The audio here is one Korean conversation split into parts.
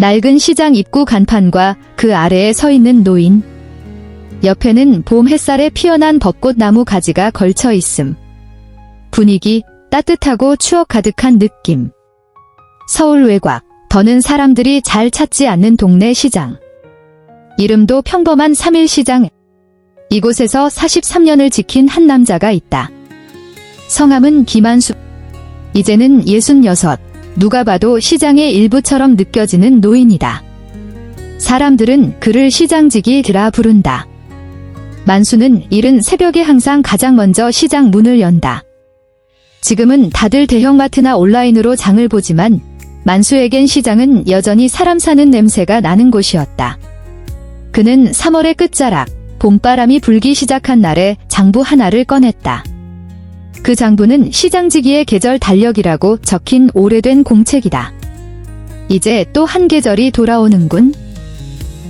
낡은 시장 입구 간판과 그 아래에 서 있는 노인. 옆에는 봄 햇살에 피어난 벚꽃나무 가지가 걸쳐 있음. 분위기 따뜻하고 추억 가득한 느낌. 서울 외곽, 더는 사람들이 잘 찾지 않는 동네 시장. 이름도 평범한 3일 시장. 이곳에서 43년을 지킨 한 남자가 있다. 성함은 김한수. 이제는 66. 누가 봐도 시장의 일부처럼 느껴지는 노인이다. 사람들은 그를 시장지기라 부른다. 만수는 이른 새벽에 항상 가장 먼저 시장 문을 연다. 지금은 다들 대형마트나 온라인으로 장을 보지만 만수에겐 시장은 여전히 사람 사는 냄새가 나는 곳이었다. 그는 3월의 끝자락, 봄바람이 불기 시작한 날에 장부 하나를 꺼냈다. 그 장부는 시장지기의 계절 달력이라고 적힌 오래된 공책이다. 이제 또 한 계절이 돌아오는군.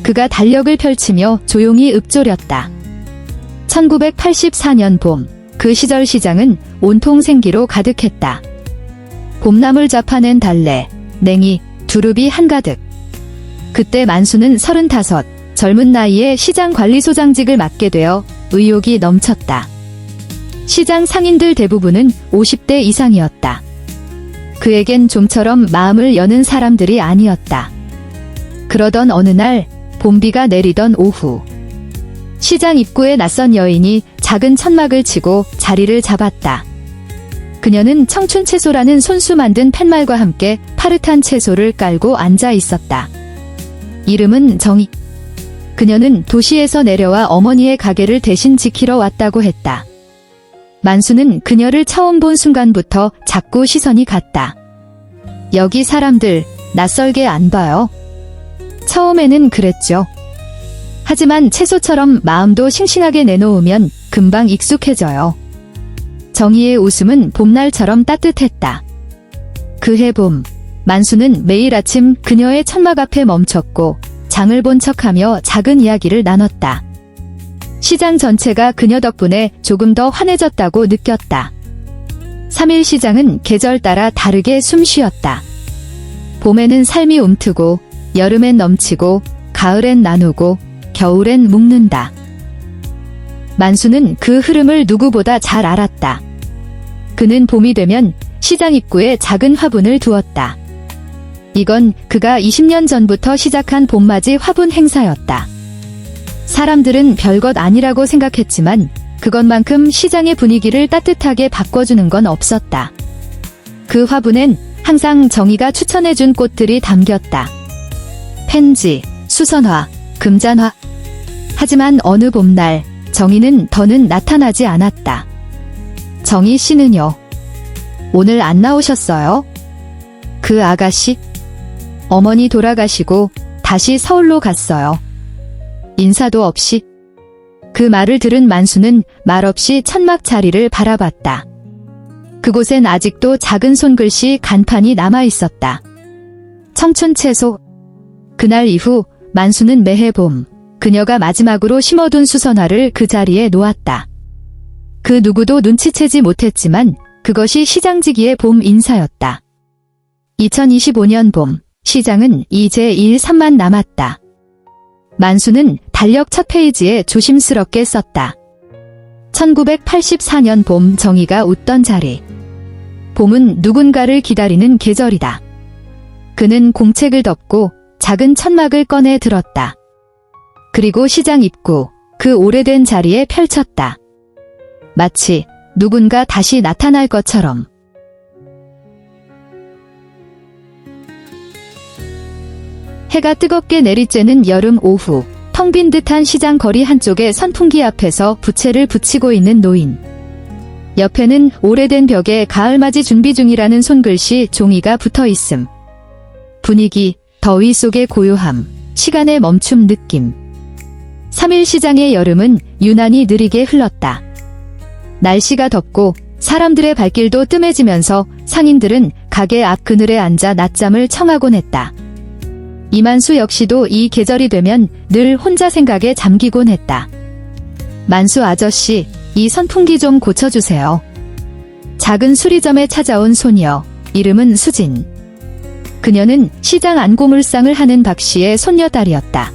그가 달력을 펼치며 조용히 읊조렸다. 1984년 봄, 그 시절 시장은 온통 생기로 가득했다. 봄나물 잡아낸 달래, 냉이, 두릅이 한가득. 그때 만수는 35, 젊은 나이에 시장관리소장직을 맡게 되어 의욕이 넘쳤다. 시장 상인들 대부분은 50대 이상이었다. 그에겐 좀처럼 마음을 여는 사람들이 아니었다. 그러던 어느 날, 봄비가 내리던 오후. 시장 입구에 낯선 여인이 작은 천막을 치고 자리를 잡았다. 그녀는 청춘채소라는 손수 만든 팻말과 함께 파릇한 채소를 깔고 앉아 있었다. 이름은 정희. 그녀는 도시에서 내려와 어머니의 가게를 대신 지키러 왔다고 했다. 만수는 그녀를 처음 본 순간부터 자꾸 시선이 갔다. 여기 사람들 낯설게 안 봐요. 처음에는 그랬죠. 하지만 채소처럼 마음도 싱싱하게 내놓으면 금방 익숙해져요. 정희의 웃음은 봄날처럼 따뜻했다. 그해 봄, 만수는 매일 아침 그녀의 천막 앞에 멈췄고 장을 본 척하며 작은 이야기를 나눴다. 시장 전체가 그녀 덕분에 조금 더 환해졌다고 느꼈다. 3일 시장은 계절 따라 다르게 숨쉬었다. 봄에는 삶이 움트고, 여름엔 넘치고, 가을엔 나누고, 겨울엔 묵는다. 만수는 그 흐름을 누구보다 잘 알았다. 그는 봄이 되면 시장 입구에 작은 화분을 두었다. 이건 그가 20년 전부터 시작한 봄맞이 화분 행사였다. 사람들은 별것 아니라고 생각했지만 그것만큼 시장의 분위기를 따뜻하게 바꿔주는 건 없었다. 그 화분엔 항상 정희가 추천해준 꽃들이 담겼다. 펜지, 수선화, 금잔화. 하지만 어느 봄날 정희는 더는 나타나지 않았다. 정희 씨는요? 오늘 안 나오셨어요? 그 아가씨? 어머니 돌아가시고 다시 서울로 갔어요. 인사도 없이. 그 말을 들은 만수는 말없이 천막 자리를 바라봤다. 그곳엔 아직도 작은 손글씨 간판이 남아있었다. 청춘채소. 그날 이후 만수는 매해 봄, 그녀가 마지막으로 심어둔 수선화를 그 자리에 놓았다. 그 누구도 눈치채지 못했지만 그것이 시장지기의 봄 인사였다. 2025년 봄, 시장은 이제 일 3만 남았다. 만수는 달력 첫 페이지에 조심스럽게 썼다. 1984년 봄, 정희가 웃던 자리. 봄은 누군가를 기다리는 계절이다. 그는 공책을 덮고 작은 천막을 꺼내 들었다. 그리고 시장 입구, 그 오래된 자리에 펼쳤다. 마치 누군가 다시 나타날 것처럼. 해가 뜨겁게 내리쬐는 여름 오후, 텅 빈 듯한 시장 거리 한쪽에 선풍기 앞에서 부채를 붙이고 있는 노인. 옆에는 오래된 벽에 가을맞이 준비 중이라는 손글씨 종이가 붙어 있음. 분위기, 더위 속의 고요함, 시간의 멈춤 느낌. 3일 시장의 여름은 유난히 느리게 흘렀다. 날씨가 덥고 사람들의 발길도 뜸해지면서 상인들은 가게 앞 그늘에 앉아 낮잠을 청하곤 했다. 이만수 역시도 이 계절이 되면 늘 혼자 생각에 잠기곤 했다. 만수 아저씨, 이 선풍기 좀 고쳐주세요. 작은 수리점에 찾아온 소녀, 이름은 수진. 그녀는 시장 안고물상을 하는 박씨의 손녀딸이었다.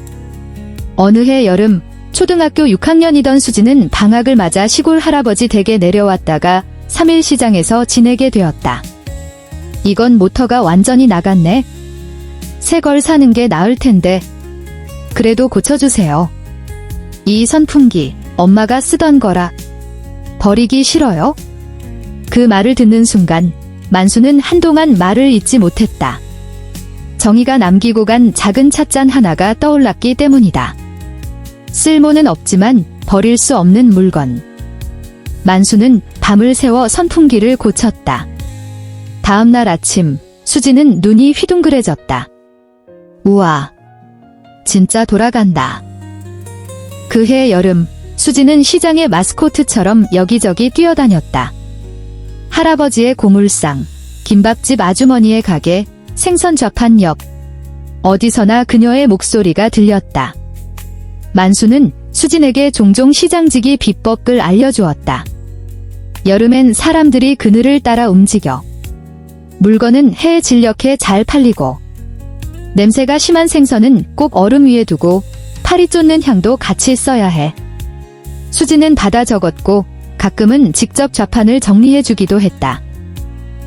어느 해 여름, 초등학교 6학년이던 수지는 방학을 맞아 시골 할아버지 댁에 내려왔다가 3일 시장에서 지내게 되었다. 이건 모터가 완전히 나갔네. 새 걸 사는 게 나을 텐데. 그래도 고쳐주세요. 이 선풍기, 엄마가 쓰던 거라. 버리기 싫어요? 그 말을 듣는 순간, 만수는 한동안 말을 잇지 못했다. 정희가 남기고 간 작은 찻잔 하나가 떠올랐기 때문이다. 쓸모는 없지만 버릴 수 없는 물건. 만수는 밤을 새워 선풍기를 고쳤다. 다음 날 아침, 수지는 눈이 휘둥그레졌다. 우와, 진짜 돌아간다. 그해 여름, 수지는 시장의 마스코트처럼 여기저기 뛰어다녔다. 할아버지의 고물상, 김밥집 아주머니의 가게, 생선 좌판 옆. 어디서나 그녀의 목소리가 들렸다. 만수는 수진에게 종종 시장지기 비법을 알려주었다. 여름엔 사람들이 그늘을 따라 움직여. 물건은 해에 진력해 잘 팔리고, 냄새가 심한 생선은 꼭 얼음 위에 두고 파리 쫓는 향도 같이 써야 해. 수지는 받아 적었고 가끔은 직접 좌판을 정리해주기도 했다.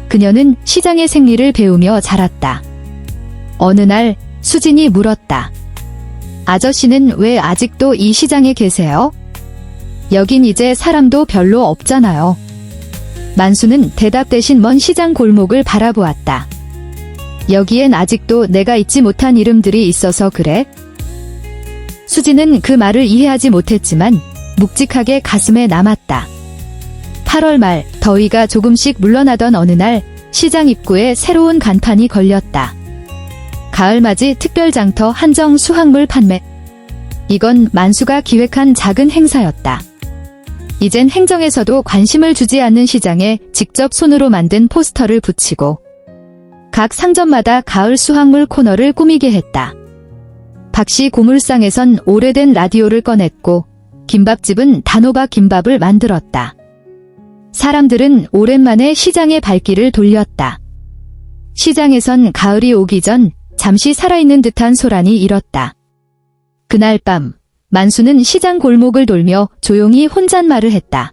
그녀는 시장의 생리를 배우며 자랐다. 어느 날 수진이 물었다. 아저씨는 왜 아직도 이 시장에 계세요? 여긴 이제 사람도 별로 없잖아요. 만수는 대답 대신 먼 시장 골목을 바라보았다. 여기엔 아직도 내가 잊지 못한 이름들이 있어서 그래? 수지는 그 말을 이해하지 못했지만 묵직하게 가슴에 남았다. 8월 말 더위가 조금씩 물러나던 어느 날 시장 입구에 새로운 간판이 걸렸다. 가을맞이 특별장터 한정 수확물 판매. 이건 만수가 기획한 작은 행사였다. 이젠 행정에서도 관심을 주지 않는 시장에 직접 손으로 만든 포스터를 붙이고 각 상점마다 가을 수확물 코너를 꾸미게 했다. 박씨 고물상에선 오래된 라디오를 꺼냈고 김밥집은 단호박 김밥을 만들었다. 사람들은 오랜만에 시장의 발길을 돌렸다. 시장에선 가을이 오기 전 잠시 살아있는 듯한 소란이 일었다. 그날 밤 만수는 시장 골목을 돌며 조용히 혼잣말을 했다.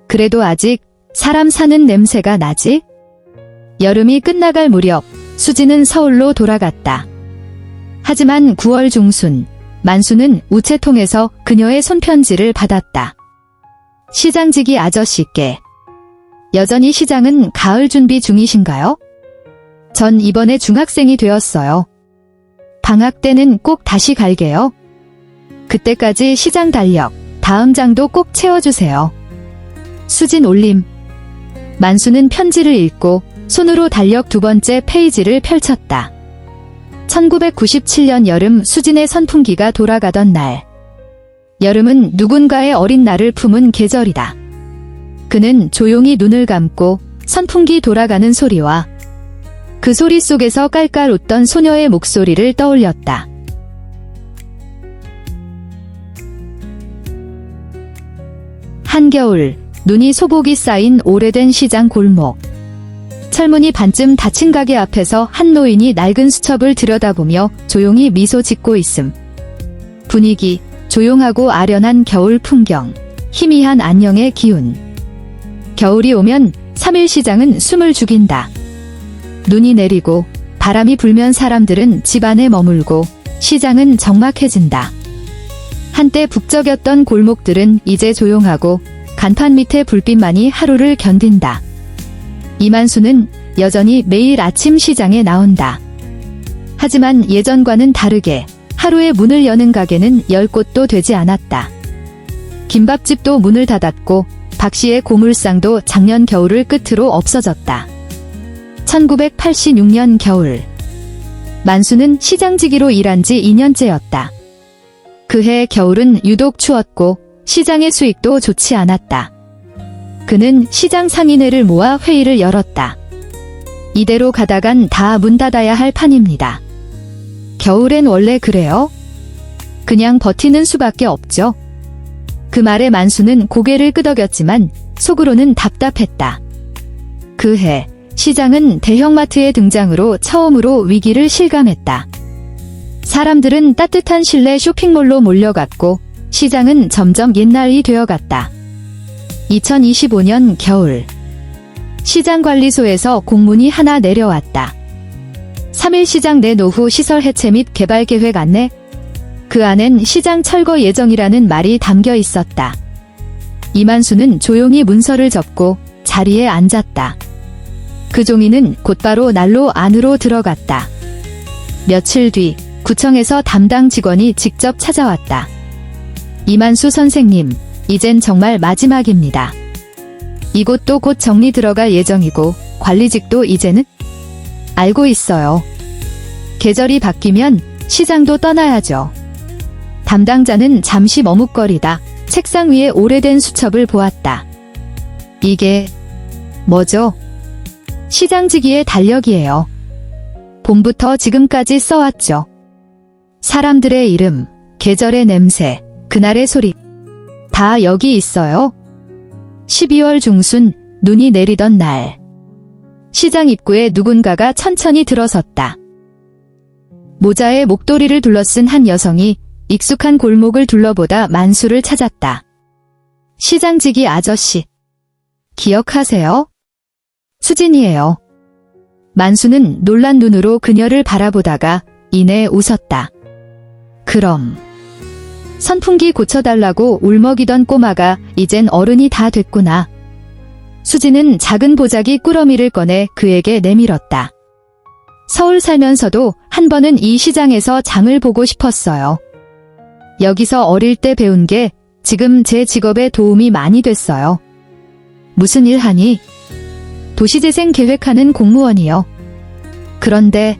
그래도 아직 사람 사는 냄새가 나지? 여름이 끝나갈 무렵 수지는 서울로 돌아갔다. 하지만 9월 중순 만수는 우체통에서 그녀의 손편지를 받았다. 시장지기 아저씨께. 여전히 시장은 가을 준비 중이신가요? 전 이번에 중학생이 되었어요. 방학 때는 꼭 다시 갈게요. 그때까지 시장 달력, 다음 장도 꼭 채워주세요. 수진 올림. 만수는 편지를 읽고 손으로 달력 2번째 페이지를 펼쳤다. 1997년 여름 수진의 선풍기가 돌아가던 날. 여름은 누군가의 어린 날을 품은 계절이다. 그는 조용히 눈을 감고 선풍기 돌아가는 소리와 그 소리 속에서 깔깔 웃던 소녀의 목소리를 떠올렸다. 한겨울, 눈이 소복이 쌓인 오래된 시장 골목. 철문이 반쯤 닫힌 가게 앞에서 한 노인이 낡은 수첩을 들여다보며 조용히 미소 짓고 있음. 분위기, 조용하고 아련한 겨울 풍경, 희미한 안녕의 기운. 겨울이 오면 3일 시장은 숨을 죽인다. 눈이 내리고 바람이 불면 사람들은 집 안에 머물고 시장은 적막해진다. 한때 북적였던 골목들은 이제 조용하고 간판 밑에 불빛만이 하루를 견딘다. 이만수는 여전히 매일 아침 시장에 나온다. 하지만 예전과는 다르게 하루에 문을 여는 가게는 10곳도 되지 않았다. 김밥집도 문을 닫았고 박씨의 고물상도 작년 겨울을 끝으로 없어졌다. 1986년 겨울. 만수는 시장지기로 일한 지 2년째였다. 그해 겨울은 유독 추웠고 시장의 수익도 좋지 않았다. 그는 시장 상인회를 모아 회의를 열었다. 이대로 가다간 다 문 닫아야 할 판입니다. 겨울엔 원래 그래요? 그냥 버티는 수밖에 없죠. 그 말에 만수는 고개를 끄덕였지만 속으로는 답답했다. 그해 시장은 대형마트의 등장으로 처음으로 위기를 실감했다. 사람들은 따뜻한 실내 쇼핑몰로 몰려갔고 시장은 점점 옛날이 되어갔다. 2025년 겨울 시장관리소에서 공문이 하나 내려왔다. 3일 시장 내 노후 시설 해체 및 개발 계획 안내. 그 안엔 시장 철거 예정이라는 말이 담겨 있었다. 이만수는 조용히 문서를 접고 자리에 앉았다. 그 종이는 곧바로 난로 안으로 들어갔다. 며칠 뒤 구청에서 담당 직원이 직접 찾아왔다. 이만수 선생님, 이젠 정말 마지막입니다. 이곳도 곧 정리 들어갈 예정이고 관리직도 이제는 알고 있어요. 계절이 바뀌면 시장도 떠나야죠. 담당자는 잠시 머뭇거리다 책상 위에 오래된 수첩을 보았다. 이게 뭐죠? 시장지기의 달력이에요. 봄부터 지금까지 써왔죠. 사람들의 이름, 계절의 냄새, 그날의 소리 다 여기 있어요. 12월 중순 눈이 내리던 날 시장 입구에 누군가가 천천히 들어섰다. 모자에 목도리를 둘러쓴 한 여성이 익숙한 골목을 둘러보다 만수를 찾았다. 시장지기 아저씨. 기억하세요? 수진이에요. 만수는 놀란 눈으로 그녀를 바라보다가 이내 웃었다. 그럼 선풍기 고쳐달라고 울먹이던 꼬마가 이젠 어른이 다 됐구나. 수진은 작은 보자기 꾸러미를 꺼내 그에게 내밀었다. 서울 살면서도 한 번은 이 시장에서 장을 보고 싶었어요. 여기서 어릴 때 배운 게 지금 제 직업에 도움이 많이 됐어요. 무슨 일 하니? 도시재생 계획하는 공무원이요. 그런데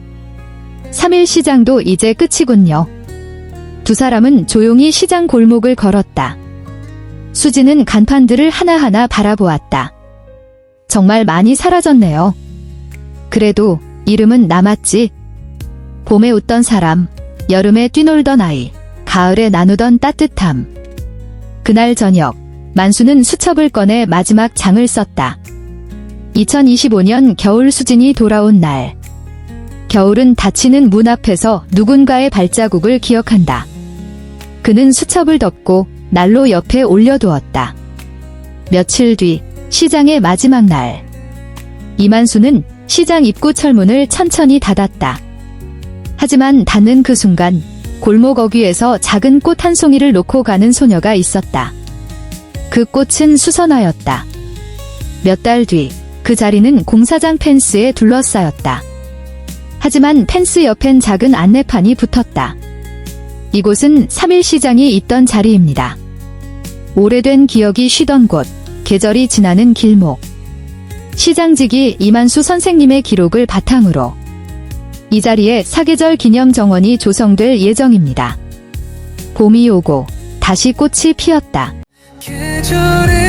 3일 시장도 이제 끝이군요. 두 사람은 조용히 시장 골목을 걸었다. 수지는 간판들을 하나하나 바라보았다. 정말 많이 사라졌네요. 그래도 이름은 남았지. 봄에 웃던 사람, 여름에 뛰놀던 아이, 가을에 나누던 따뜻함. 그날 저녁, 만수는 수첩을 꺼내 마지막 장을 썼다. 2025년 겨울 수진이 돌아온 날. 겨울은 닫히는 문 앞에서 누군가의 발자국을 기억한다. 그는 수첩을 덮고 난로 옆에 올려두었다. 며칠 뒤 시장의 마지막 날. 이만수는 시장 입구 철문을 천천히 닫았다. 하지만 닫는 그 순간 골목 어귀에서 작은 꽃 한 송이를 놓고 가는 소녀가 있었다. 그 꽃은 수선화였다. 몇 달 뒤 그 자리는 공사장 펜스에 둘러싸였다. 하지만 펜스 옆엔 작은 안내판이 붙었다. 이곳은 3일 시장이 있던 자리입니다. 오래된 기억이 쉬던 곳, 계절이 지나는 길목. 시장지기 이만수 선생님의 기록을 바탕으로 이 자리에 사계절 기념 정원이 조성될 예정입니다. 봄이 오고 다시 꽃이 피었다. 계절의